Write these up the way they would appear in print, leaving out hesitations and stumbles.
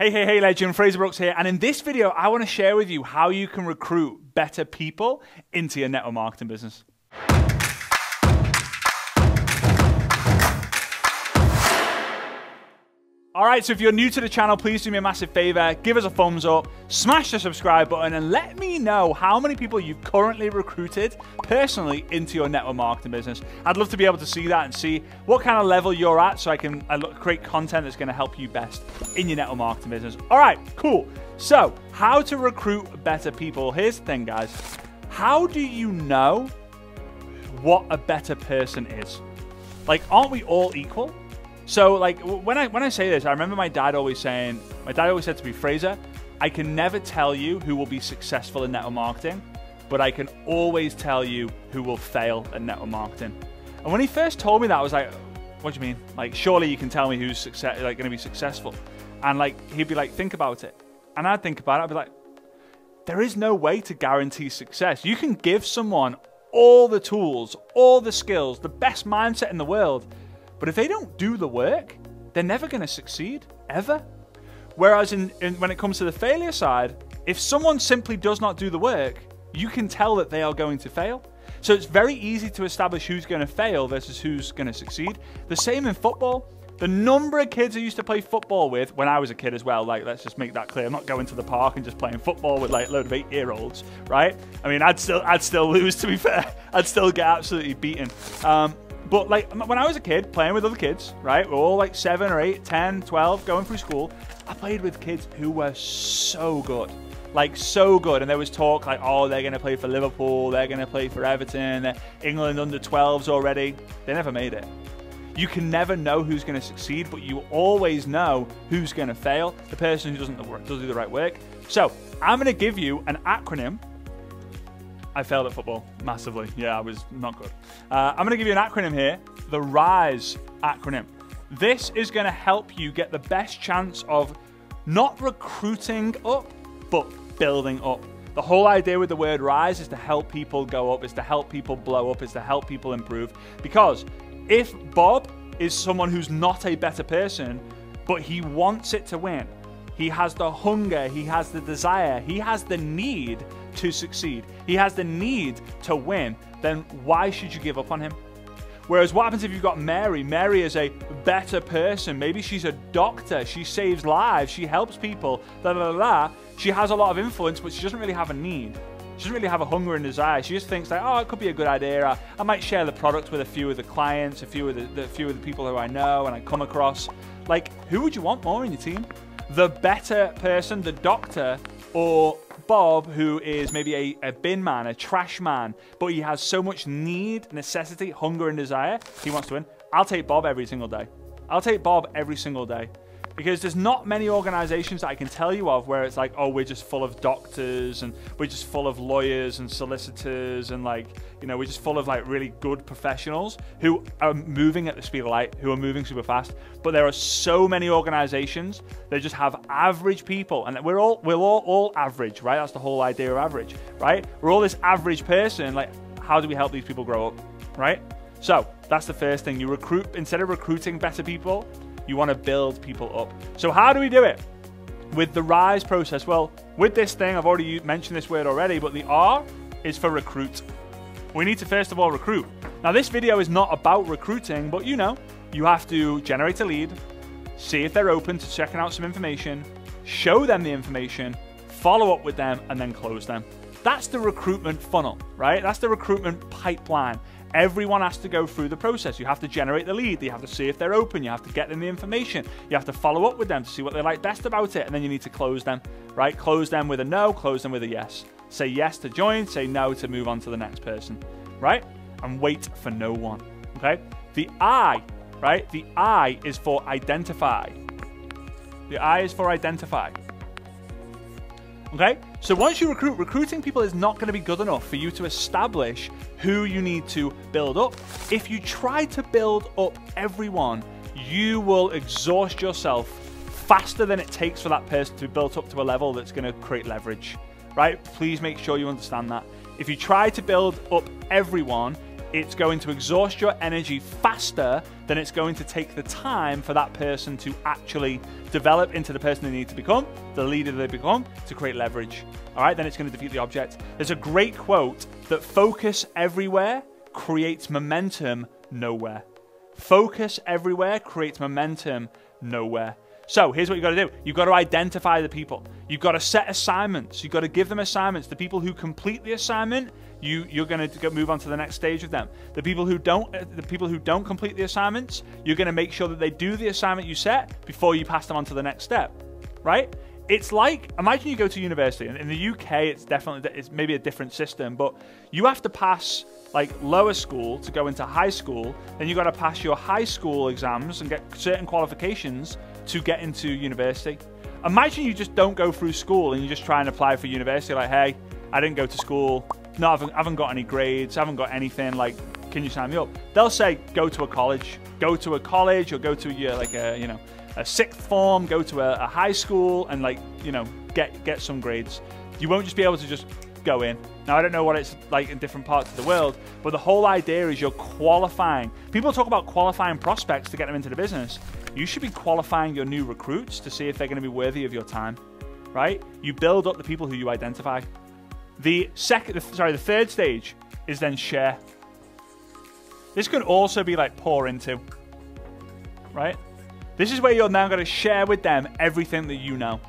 Hey, legend, Frazer Brookes here, and in this video, I want to share with you how you can recruit better people into your network marketing business. Alright, so if you're new to the channel, please do me a massive favor, give us a thumbs up, smash the subscribe button, and let me know how many people you've currently recruited personally into your network marketing business. I'd love to be able to see that and see what kind of level you're at so I can create content that's going to help you best in your network marketing business. Alright, cool. So, how to recruit better people. Here's the thing, guys. How do you know what a better person is? Like, aren't we all equal? So, like, when I say this, I remember my dad always said to me, Frazer, I can never tell you who will be successful in network marketing, but I can always tell you who will fail at network marketing. And when he first told me that, I was like, what do you mean? Like, surely you can tell me who's going to be successful. And like, he'd be like, think about it. And I'd think about it, I'd be like, there is no way to guarantee success. You can give someone all the tools, all the skills, the best mindset in the world, but if they don't do the work, they're never going to succeed, ever. Whereas when it comes to the failure side, if someone simply does not do the work, you can tell that they are going to fail. So it's very easy to establish who's going to fail versus who's going to succeed. The same in football. The number of kids I used to play football with when I was a kid as well, like, let's just make that clear. I'm not going to the park and just playing football with like a load of 8-year-olds, right? I mean, I'd still lose, to be fair. I'd still get absolutely beaten. But like when I was a kid playing with other kids, right? We're all like 7 or 8, 10, 12, going through school. I played with kids who were so good, like so good. And there was talk like, oh, they're going to play for Liverpool. They're going to play for Everton. They're England under 12s already. They never made it. You can never know who's going to succeed, but you always know who's going to fail. The person who doesn't do the right work. So I'm going to give you an acronym. I failed at football massively. Yeah, I was not good. I'm going to give you an acronym here, the RISE acronym. This is going to help you get the best chance of not recruiting up, but building up. The whole idea with the word RISE is to help people go up, is to help people blow up, is to help people improve. Because if Bob is someone who's not a better person, but he wants it to win, he has the hunger, he has the desire, he has the need to succeed, he has the need to win, then why should you give up on him? Whereas what happens if you've got Mary? Mary is a better person. Maybe she's a doctor, she saves lives, she helps people, She has a lot of influence, but she doesn't really have a need. She doesn't really have a hunger and desire. She just thinks like, oh, it could be a good idea. I might share the product with a few of the clients, a few of the people who I know and I come across. Like, who would you want more in your team? The better person, the doctor, or Bob, who is maybe a bin man, a trash man, but he has so much need, necessity, hunger, and desire, he wants to win. I'll take Bob every single day. I'll take Bob every single day. Because there's not many organizations that I can tell you of where it's like, oh, we're just full of doctors and we're just full of lawyers and solicitors and like, you know, we're just full of like really good professionals who are moving at the speed of light, who are moving super fast. But there are so many organizations that just have average people, and we're all average, right? That's the whole idea of average, right? We're all this average person. Like, how do we help these people grow up, right? So that's the first thing. You recruit, instead of recruiting better people, you want to build people up. So how do we do it? With the RISE process. Well, with this thing, I've already mentioned this word already, but the R is for recruit. We need to first of all recruit. Now this video is not about recruiting, but you know, you have to generate a lead, see if they're open to checking out some information, show them the information, follow up with them, and then close them. That's the recruitment funnel, right? That's the recruitment pipeline. Everyone has to go through the process. You have to generate the lead. You have to see if they're open. You have to get them the information. You have to follow up with them to see what they like best about it. And then you need to close them, right? Close them with a no, close them with a yes. Say yes to join, say no to move on to the next person, right? And wait for no one, okay? The I, right? The I is for identify. The I is for identify. Okay, so once you recruit, recruiting people is not going to be good enough for you to establish who you need to build up. If you try to build up everyone, you will exhaust yourself faster than it takes for that person to be built up to a level that's going to create leverage, right? Please make sure you understand that. If you try to build up everyone, it's going to exhaust your energy faster than it's going to take the time for that person to actually develop into the person they need to become, the leader they become, to create leverage. All right, then it's going to defeat the object. There's a great quote that focus everywhere creates momentum nowhere. Focus everywhere creates momentum nowhere. So here's what you got to do. You've got to identify the people. You've got to set assignments. You've got to give them assignments. The people who complete the assignment, you're going to move on to the next stage with them. The people who don't complete the assignments, you're going to make sure that they do the assignment you set before you pass them on to the next step, right? It's like, imagine you go to university, and in the UK, it's maybe a different system, but you have to pass like lower school to go into high school, then you got to pass your high school exams and get certain qualifications to get into university. Imagine you just don't go through school and you just try and apply for university, like, hey, I didn't go to school, no, I haven't got any grades, I haven't got anything, like, can you sign me up? They'll say, go to a college, or go to your, like, a sixth form, go to a high school and, like, get some grades. You won't just be able to just go in. Now, I don't know what it's like in different parts of the world, but the whole idea is you're qualifying. People talk about qualifying prospects to get them into the business. You should be qualifying your new recruits to see if they're going to be worthy of your time, right? You build up the people who you identify. The third stage is then share. This could also be like pour into, right? This is where you're now going to share with them everything that you know.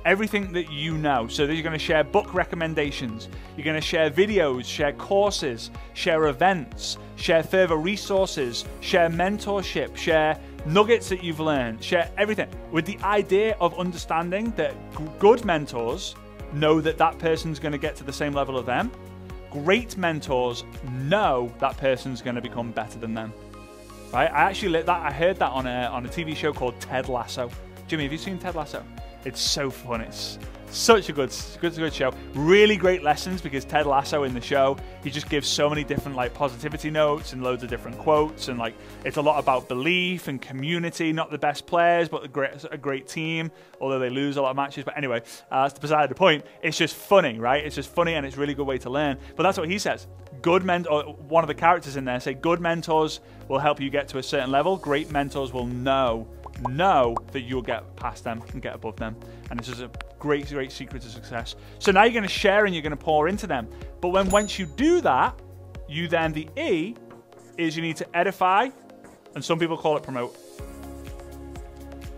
Everything that you know. So that you're going to share book recommendations, you're going to share videos, share courses, share events, share further resources, share mentorship, share nuggets that you've learned, share everything with the idea of understanding that good mentors know that that person's going to get to the same level of them. Great mentors know that person's going to become better than them. Right? I heard that on a TV show called Ted Lasso. Jimmy, have you seen Ted Lasso? It's so fun. It's such a good show. Really great lessons, because Ted Lasso in the show, he just gives so many different like positivity notes and loads of different quotes, and like it's a lot about belief and community. Not the best players, but a great team, although they lose a lot of matches. But anyway, that's beside the point. It's just funny, right? It's just funny, and it's a really good way to learn. But that's what he says. One of the characters in there say, good mentors will help you get to a certain level. Great mentors will know that you'll get past them and get above them. And this is a great secret to success. So now you're going to share and you're going to pour into them. But once you do that, the E is you need to edify, and some people call it promote.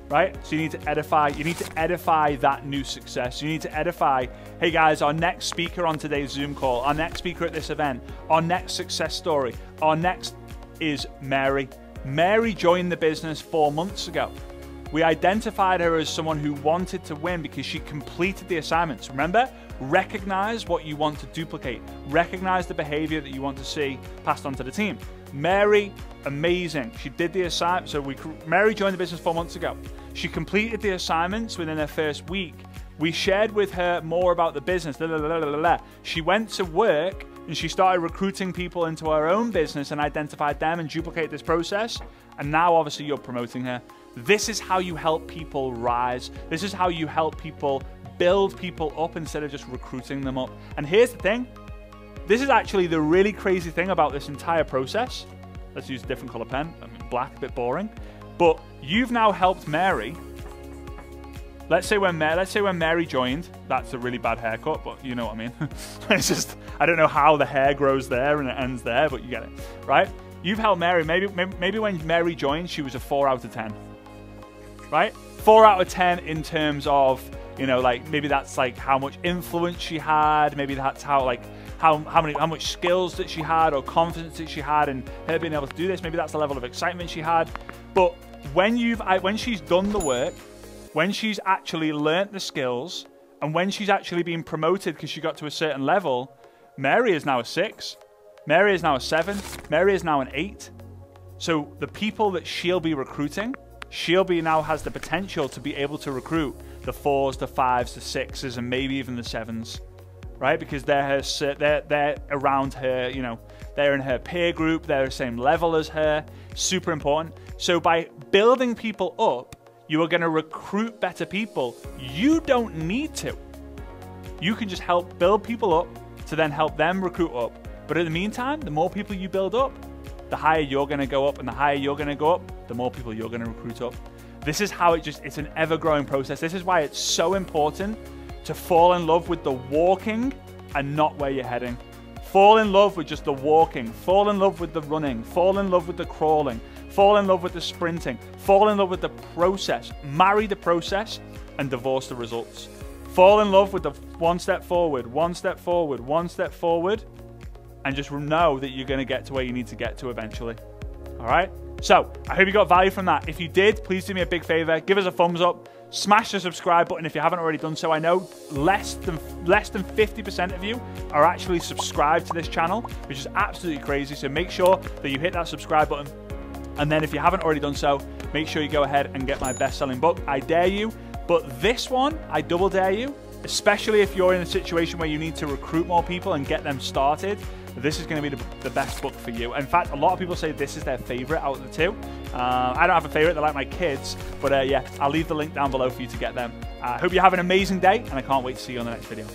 Right? So you need to edify. You need to edify that new success. You need to edify, hey guys, our next speaker on today's Zoom call, our next speaker at this event, our next success story, our next is Mary. Mary joined the business 4 months ago. We identified her as someone who wanted to win because she completed the assignments. Remember, recognize what you want to duplicate. Recognize the behavior that you want to see passed on to the team. Mary, amazing. She did the assignment. So Mary joined the business 4 months ago. She completed the assignments within her first week. We shared with her more about the business. She went to work and she started recruiting people into her own business and identified them and duplicated this process. And now obviously you're promoting her. This is how you help people rise. This is how you help people build people up instead of just recruiting them up. And here's the thing. This is actually the really crazy thing about this entire process. Let's use a different color pen. I mean, black, a bit boring. But you've now helped Mary. Let's say when Mary joined, that's a really bad haircut, but you know what I mean. It's just, I don't know how the hair grows there and it ends there, but you get it, right? You've helped Mary. Maybe when Mary joined, she was a 4 out of 10, right? 4 out of 10 in terms of, like maybe that's like how much influence she had. Maybe that's how much skills that she had or confidence that she had in her being able to do this. Maybe that's the level of excitement she had. But when she's done the work, when she's actually learnt the skills, and when she's actually been promoted because she got to a certain level, Mary is now a 6. Mary is now a 7. Mary is now an 8. So the people that she'll be recruiting, now has the potential to be able to recruit the 4s, the 5s, the 6s, and maybe even the 7s, right? Because they're around her, they're in her peer group, they're the same level as her. Super important. So by building people up, you are going to recruit better people. You don't need to. You can just help build people up to then help them recruit up. But in the meantime, the more people you build up, the higher you're going to go up, and the higher you're going to go up, the more people you're going to recruit up. This is how it's an ever-growing process. This is why it's so important to fall in love with the walking and not where you're heading. Fall in love with just the walking, fall in love with the running, fall in love with the crawling, fall in love with the sprinting, fall in love with the process, marry the process and divorce the results. Fall in love with the one step forward, one step forward, one step forward, and just know that you're going to get to where you need to get to eventually. All right? So I hope you got value from that. If you did, please do me a big favor, give us a thumbs up, smash the subscribe button if you haven't already done so. I know less than 50% of you are actually subscribed to this channel, which is absolutely crazy. So make sure that you hit that subscribe button. And then if you haven't already done so, make sure you go ahead and get my best-selling book. I dare you, but this one, I double dare you, especially if you're in a situation where you need to recruit more people and get them started. This is going to be the best book for you. In fact, a lot of people say this is their favorite out of the two. I don't have a favorite, they're like my kids, but yeah, I'll leave the link down below for you to get them. I hope you have an amazing day, and I can't wait to see you on the next video.